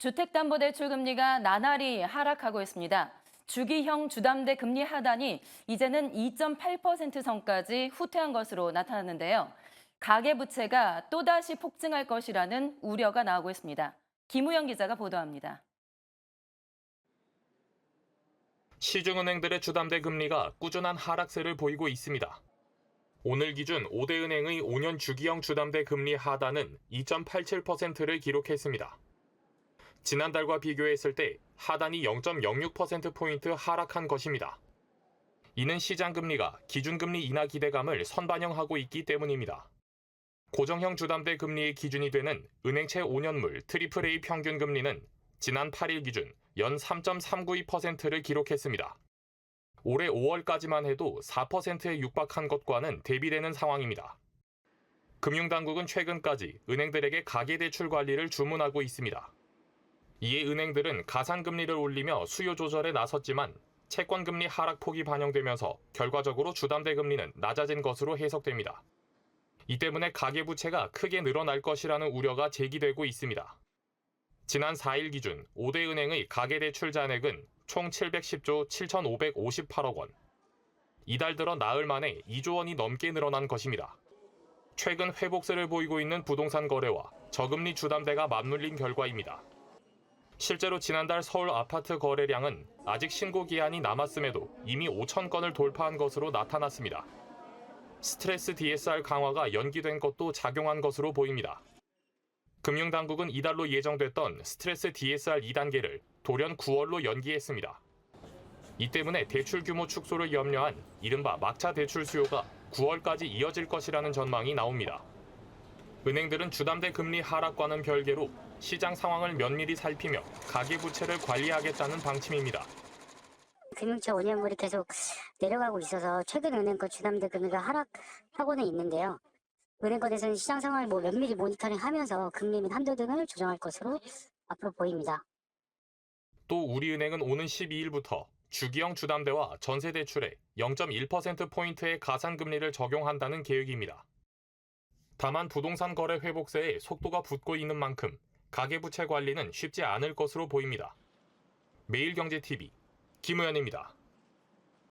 주택담보대출 금리가 나날이 하락하고 있습니다. 주기형 주담대 금리 하단이 이제는 2.8% 선까지 후퇴한 것으로 나타났는데요. 가계부채가 또다시 폭증할 것이라는 우려가 나오고 있습니다. 김우영 기자가 보도합니다. 시중은행들의 주담대 금리가 꾸준한 하락세를 보이고 있습니다. 오늘 기준 5대 은행의 5년 주기형 주담대 금리 하단은 2.87%를 기록했습니다. 지난달과 비교했을 때 하단이 0.06%포인트 하락한 것입니다. 이는 시장금리가 기준금리 인하 기대감을 선반영하고 있기 때문입니다. 고정형 주담대 금리의 기준이 되는 은행채 5년물 AAA 평균 금리는 지난 8일 기준 연 3.392%를 기록했습니다. 올해 5월까지만 해도 4%에 육박한 것과는 대비되는 상황입니다. 금융당국은 최근까지 은행들에게 가계대출 관리를 주문하고 있습니다. 이에 은행들은 가산금리를 올리며 수요 조절에 나섰지만 채권금리 하락폭이 반영되면서 결과적으로 주담대 금리는 낮아진 것으로 해석됩니다. 이 때문에 가계부채가 크게 늘어날 것이라는 우려가 제기되고 있습니다. 지난 4일 기준 5대 은행의 가계대출 잔액은 총 710조 7,558억 원. 이달 들어 나흘 만에 2조 원이 넘게 늘어난 것입니다. 최근 회복세를 보이고 있는 부동산 거래와 저금리 주담대가 맞물린 결과입니다. 실제로 지난달 서울 아파트 거래량은 아직 신고 기한이 남았음에도 이미 5천 건을 돌파한 것으로 나타났습니다. 스트레스 DSR 강화가 연기된 것도 작용한 것으로 보입니다. 금융당국은 이달로 예정됐던 스트레스 DSR 2단계를 돌연 9월로 연기했습니다. 이 때문에 대출 규모 축소를 염려한 이른바 막차 대출 수요가 9월까지 이어질 것이라는 전망이 나옵니다. 은행들은 주담대 금리 하락과는 별개로 시장 상황을 면밀히 살피며 가계부채를 관리하겠다는 방침입니다. 금융채 5년물이 계속 내려가고 있어서 최근 은행권 주담대 금리가 하락하고는 있는데요. 은행권에서는 시장 상황을 면밀히 모니터링하면서 금리 및 한도 등을 조정할 것으로 앞으로 보입니다. 또 우리은행은 오는 12일부터 주기형 주담대와 전세대출에 0.1%포인트의 가산금리를 적용한다는 계획입니다. 다만 부동산 거래 회복세에 속도가 붙고 있는 만큼 가계부채 관리는 쉽지 않을 것으로 보입니다. 매일경제TV 김우현입니다.